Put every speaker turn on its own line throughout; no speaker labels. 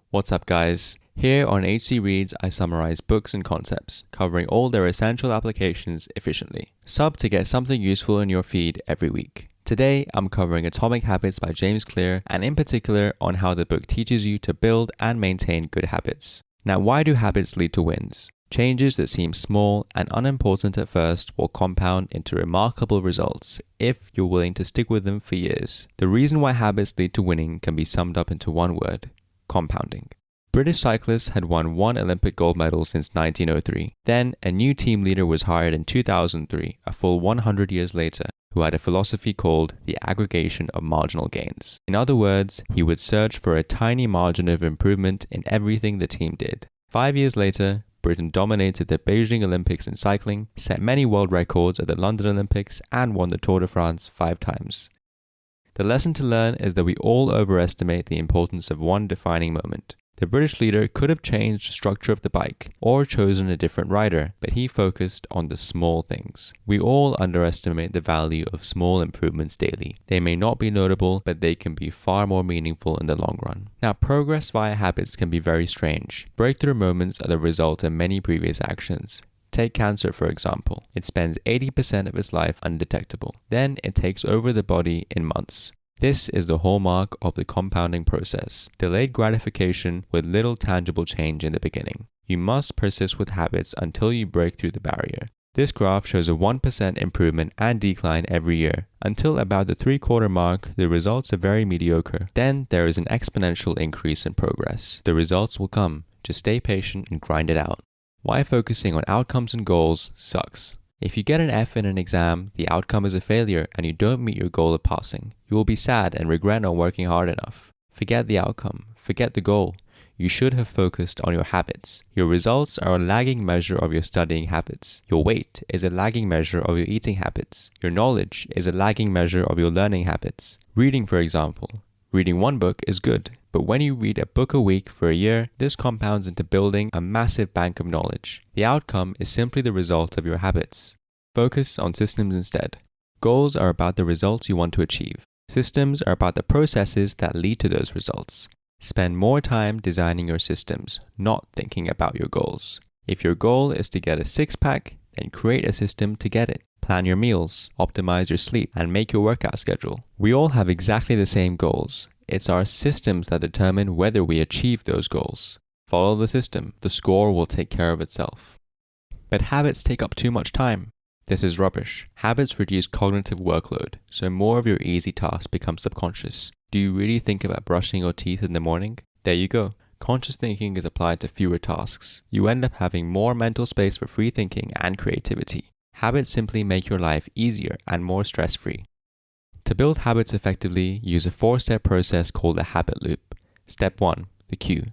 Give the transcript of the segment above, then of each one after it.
What's up, guys? Here on HC Reads, I summarize books and concepts, covering all their essential applications efficiently. Sub to get something useful in your feed every week. Today, I'm covering Atomic Habits by James Clear, and in particular on how the book teaches you to build and maintain good habits. Now, why do habits lead to wins? Changes that seem small and unimportant at first will compound into remarkable results if you're willing to stick with them for years. The reason why habits lead to winning can be summed up into one word: compounding. British cyclists had won one Olympic gold medal since 1903. Then, a new team leader was hired in 2003, a full 100 years later, who had a philosophy called the aggregation of marginal gains. In other words, he would search for a tiny margin of improvement in everything the team did. 5 years later, Britain dominated the Beijing Olympics in cycling, set many world records at the London Olympics, and won the Tour de France 5 times. The lesson to learn is that we all overestimate the importance of one defining moment. The British leader could have changed the structure of the bike or chosen a different rider, but he focused on the small things. We all underestimate the value of small improvements daily. They may not be notable, but they can be far more meaningful in the long run. Now, progress via habits can be very strange. Breakthrough moments are the result of many previous actions. Take cancer, for example. It spends 80% of its life undetectable. Then it takes over the body in months. This is the hallmark of the compounding process: delayed gratification with little tangible change in the beginning. You must persist with habits until you break through the barrier. This graph shows a 1% improvement and decline every year. Until about the 3/4 mark, the results are very mediocre. Then there is an exponential increase in progress. The results will come. Just stay patient and grind it out. Why focusing on outcomes and goals sucks. If you get an F in an exam, the outcome is a failure and you don't meet your goal of passing. You will be sad and regret not working hard enough. Forget the outcome. Forget the goal. You should have focused on your habits. Your results are a lagging measure of your studying habits. Your weight is a lagging measure of your eating habits. Your knowledge is a lagging measure of your learning habits. Reading, for example. Reading one book is good, but when you read a book a week for a year, this compounds into building a massive bank of knowledge. The outcome is simply the result of your habits. Focus on systems instead. Goals are about the results you want to achieve. Systems are about the processes that lead to those results. Spend more time designing your systems, not thinking about your goals. If your goal is to get a six-pack, then create a system to get it. Plan your meals, optimize your sleep, and make your workout schedule. We all have exactly the same goals. It's our systems that determine whether we achieve those goals. Follow the system. The score will take care of itself. But habits take up too much time. This is rubbish. Habits reduce cognitive workload, so more of your easy tasks become subconscious. Do you really think about brushing your teeth in the morning? There you go. Conscious thinking is applied to fewer tasks. You end up having more mental space for free thinking and creativity. Habits simply make your life easier and more stress-free. To build habits effectively, use a 4-step process called a habit loop. Step 1, the cue.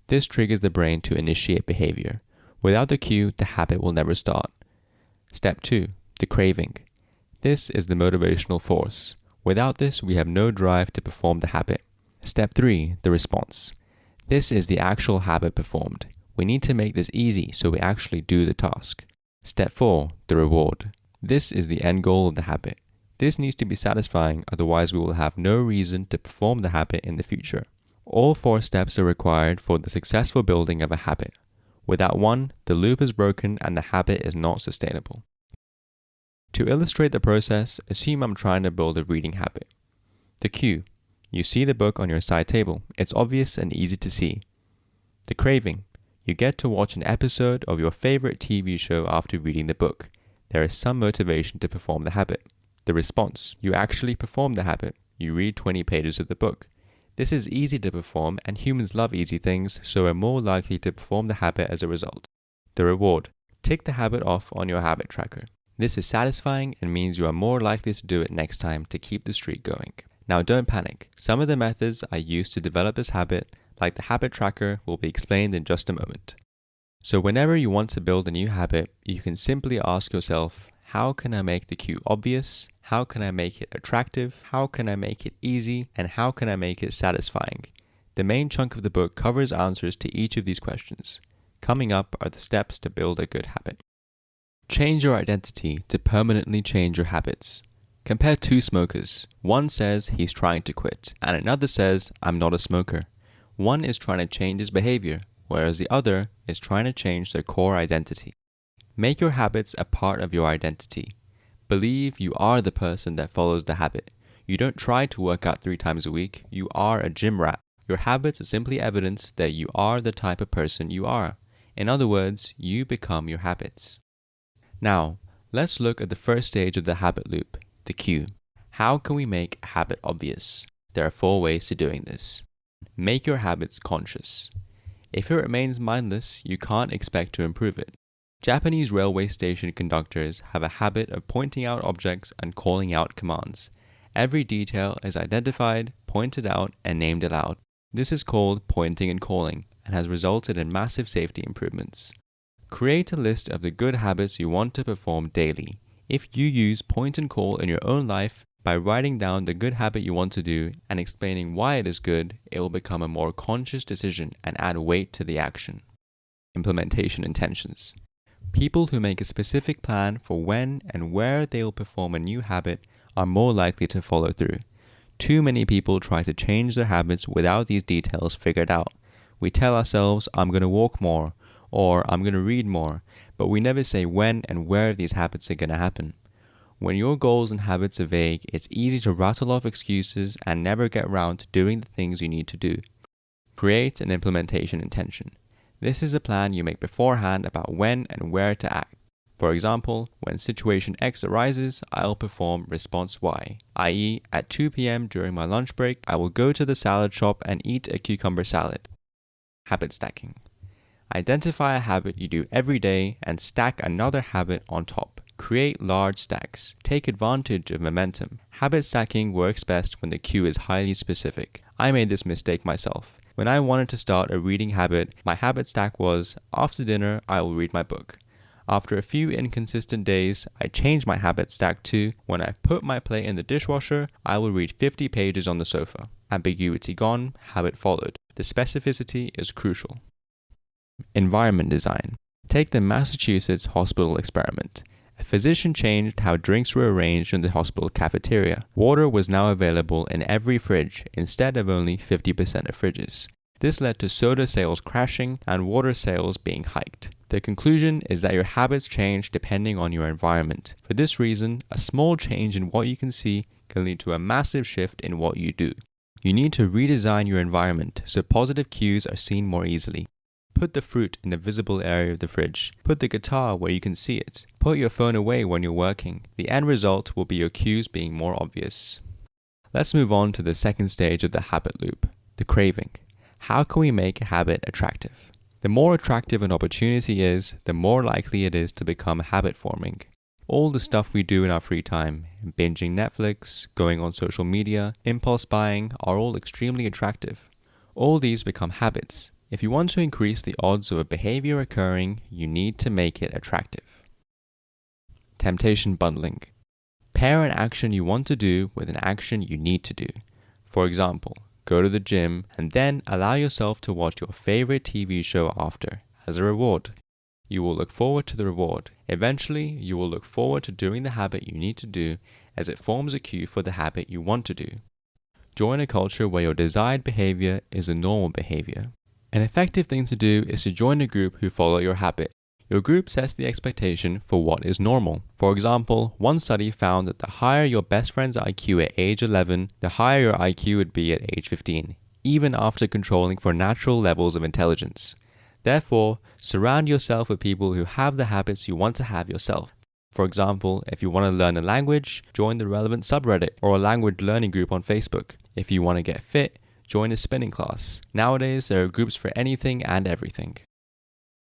This triggers the brain to initiate behavior. Without the cue, the habit will never start. Step 2, the craving. This is the motivational force. Without this, we have no drive to perform the habit. Step 3, the response. This is the actual habit performed. We need to make this easy so we actually do the task. Step 4, the reward. This is the end goal of the habit. This needs to be satisfying, otherwise we will have no reason to perform the habit in the future. All 4 steps are required for the successful building of a habit. Without one, the loop is broken and the habit is not sustainable. To illustrate the process, assume I'm trying to build a reading habit. The cue. You see the book on your side table. It's obvious and easy to see. The craving. You get to watch an episode of your favorite TV show after reading the book. There is some motivation to perform the habit. The response. You actually perform the habit. You read 20 pages of the book. This is easy to perform and humans love easy things, so are more likely to perform the habit as a result. The reward. Tick the habit off on your habit tracker. This is satisfying and means you are more likely to do it next time to keep the streak going. Now don't panic. Some of the methods I used to develop this habit, like the habit tracker, will be explained in just a moment. So whenever you want to build a new habit, you can simply ask yourself, how can I make the cue obvious? How can I make it attractive? How can I make it easy? And how can I make it satisfying? The main chunk of the book covers answers to each of these questions. Coming up are the steps to build a good habit. Change your identity to permanently change your habits. Compare 2 smokers. One says he's trying to quit, and another says, I'm not a smoker. One is trying to change his behavior, whereas the other is trying to change their core identity. Make your habits a part of your identity. Believe you are the person that follows the habit. You don't try to work out 3 times a week. You are a gym rat. Your habits are simply evidence that you are the type of person you are. In other words, you become your habits. Now, let's look at the first stage of the habit loop, the cue. How can we make a habit obvious? There are 4 ways to doing this. Make your habits conscious. If it remains mindless, you can't expect to improve it. Japanese railway station conductors have a habit of pointing out objects and calling out commands. Every detail is identified, pointed out, and named aloud. This is called pointing and calling, and has resulted in massive safety improvements. Create a list of the good habits you want to perform daily. If you use point and call in your own life, by writing down the good habit you want to do and explaining why it is good, it will become a more conscious decision and add weight to the action. Implementation intentions. People who make a specific plan for when and where they will perform a new habit are more likely to follow through. Too many people try to change their habits without these details figured out. We tell ourselves, I'm going to walk more, or I'm going to read more, but we never say when and where these habits are going to happen. When your goals and habits are vague, it's easy to rattle off excuses and never get around to doing the things you need to do. Create an implementation intention. This is a plan you make beforehand about when and where to act. For example, when situation X arises, I'll perform response Y, i.e., at 2 p.m. during my lunch break, I will go to the salad shop and eat a cucumber salad. Habit stacking. Identify a habit you do every day and stack another habit on top. Create large stacks. Take advantage of momentum. Habit stacking works best when the cue is highly specific. I made this mistake myself. When I wanted to start a reading habit, my habit stack was, after dinner, I will read my book. After a few inconsistent days, I changed my habit stack to, when I put my plate in the dishwasher, I will read 50 pages on the sofa. Ambiguity gone, habit followed. The specificity is crucial. Environment design. Take the Massachusetts hospital experiment. A physician changed how drinks were arranged in the hospital cafeteria. Water was now available in every fridge instead of only 50% of fridges. This led to soda sales crashing and water sales being hiked. The conclusion is that your habits change depending on your environment. For this reason, a small change in what you can see can lead to a massive shift in what you do. You need to redesign your environment so positive cues are seen more easily. Put the fruit in the visible area of the fridge. Put the guitar where you can see it. Put your phone away when you're working. The end result will be your cues being more obvious. Let's move on to the second stage of the habit loop, the craving. How can we make a habit attractive? The more attractive an opportunity is, the more likely it is to become habit forming. All the stuff we do in our free time, binging Netflix, going on social media, impulse buying, are all extremely attractive. All these become habits. If you want to increase the odds of a behavior occurring, you need to make it attractive. Temptation bundling. Pair an action you want to do with an action you need to do. For example, go to the gym and then allow yourself to watch your favorite TV show after, as a reward. You will look forward to the reward. Eventually, you will look forward to doing the habit you need to do as it forms a cue for the habit you want to do. Join a culture where your desired behavior is a normal behavior. An effective thing to do is to join a group who follow your habit. Your group sets the expectation for what is normal. For example, one study found that the higher your best friend's IQ at age 11, the higher your IQ would be at age 15, even after controlling for natural levels of intelligence. Therefore, surround yourself with people who have the habits you want to have yourself. For example, if you want to learn a language, join the relevant subreddit or a language learning group on Facebook. If you want to get fit, join a spinning class. Nowadays, there are groups for anything and everything.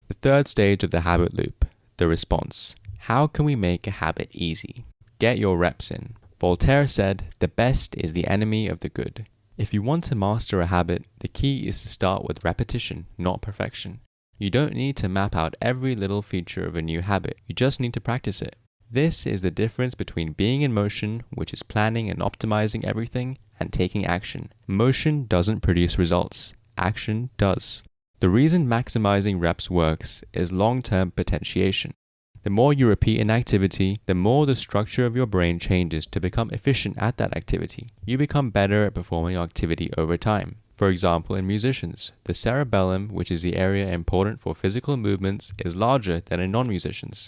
The third stage of the habit loop, the response. How can we make a habit easy? Get your reps in. Voltaire said, "The best is the enemy of the good." If you want to master a habit, the key is to start with repetition, not perfection. You don't need to map out every little feature of a new habit. You just need to practice it. This is the difference between being in motion, which is planning and optimizing everything, and taking action. Motion doesn't produce results. Action does. The reason maximizing reps works is long-term potentiation. The more you repeat an activity, the more the structure of your brain changes to become efficient at that activity. You become better at performing activity over time. For example, in musicians, the cerebellum, which is the area important for physical movements, is larger than in non-musicians.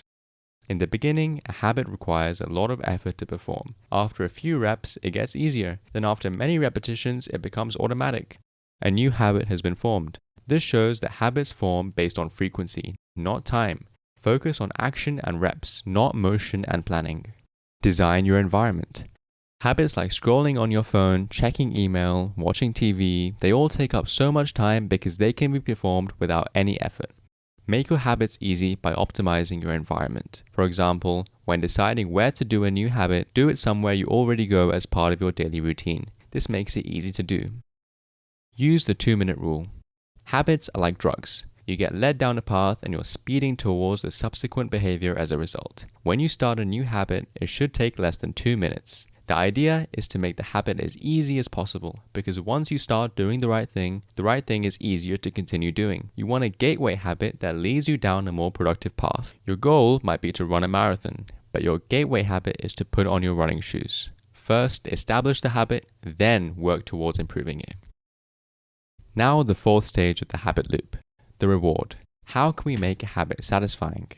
In the beginning, a habit requires a lot of effort to perform. After a few reps, it gets easier. Then after many repetitions, it becomes automatic. A new habit has been formed. This shows that habits form based on frequency, not time. Focus on action and reps, not motion and planning. Design your environment. Habits like scrolling on your phone, checking email, watching TV, they all take up so much time because they can be performed without any effort. Make your habits easy by optimizing your environment. For example, when deciding where to do a new habit, do it somewhere you already go as part of your daily routine. This makes it easy to do. Use the 2-minute rule. Habits are like drugs. You get led down a path and you're speeding towards the subsequent behavior as a result. When you start a new habit, it should take less than 2 minutes. The idea is to make the habit as easy as possible, because once you start doing the right thing is easier to continue doing. You want a gateway habit that leads you down a more productive path. Your goal might be to run a marathon, but your gateway habit is to put on your running shoes. First, establish the habit, then work towards improving it. Now the 4th stage of the habit loop, the reward. How can we make a habit satisfying?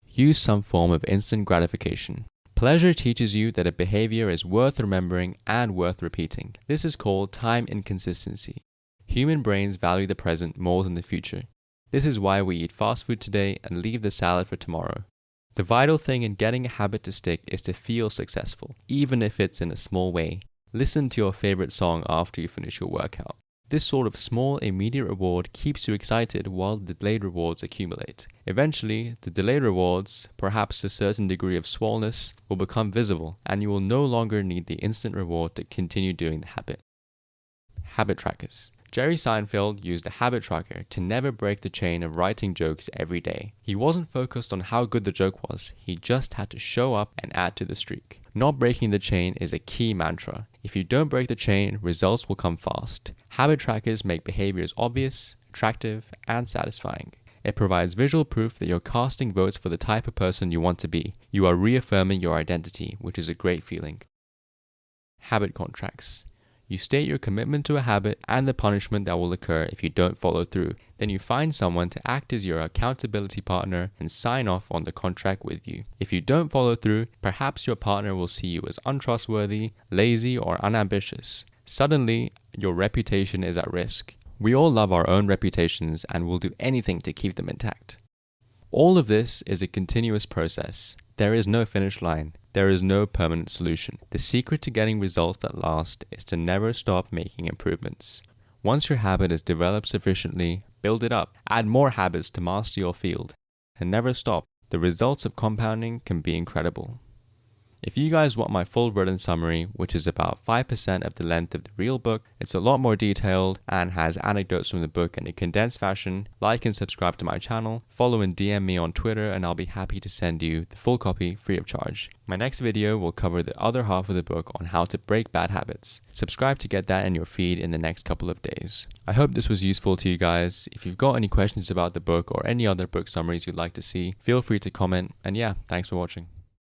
Use some form of instant gratification. Pleasure teaches you that a behavior is worth remembering and worth repeating. This is called time inconsistency. Human brains value the present more than the future. This is why we eat fast food today and leave the salad for tomorrow. The vital thing in getting a habit to stick is to feel successful, even if it's in a small way. Listen to your favorite song after you finish your workout. This sort of small, immediate reward keeps you excited while the delayed rewards accumulate. Eventually, the delayed rewards, perhaps a certain degree of smallness, will become visible, and you will no longer need the instant reward to continue doing the habit. Habit trackers. Jerry Seinfeld used a habit tracker to never break the chain of writing jokes every day. He wasn't focused on how good the joke was, he just had to show up and add to the streak. Not breaking the chain is a key mantra. If you don't break the chain, results will come fast. Habit trackers make behaviors obvious, attractive, and satisfying. It provides visual proof that you're casting votes for the type of person you want to be. You are reaffirming your identity, which is a great feeling. Habit contracts. You state your commitment to a habit and the punishment that will occur if you don't follow through. Then you find someone to act as your accountability partner and sign off on the contract with you. If you don't follow through, perhaps your partner will see you as untrustworthy, lazy, or unambitious. Suddenly, your reputation is at risk. We all love our own reputations and will do anything to keep them intact. All of this is a continuous process. There is no finish line. There is no permanent solution. The secret to getting results that last is to never stop making improvements. Once your habit is developed sufficiently, build it up. Add more habits to master your field. And never stop. The results of compounding can be incredible. If you guys want my full written summary, which is about 5% of the length of the real book, it's a lot more detailed and has anecdotes from the book in a condensed fashion, like and subscribe to my channel, follow and DM me on Twitter, and I'll be happy to send you the full copy free of charge. My next video will cover the other half of the book on how to break bad habits. Subscribe to get that in your feed in the next couple of days. I hope this was useful to you guys. If you've got any questions about the book or any other book summaries you'd like to see, feel free to comment, and yeah, thanks for watching.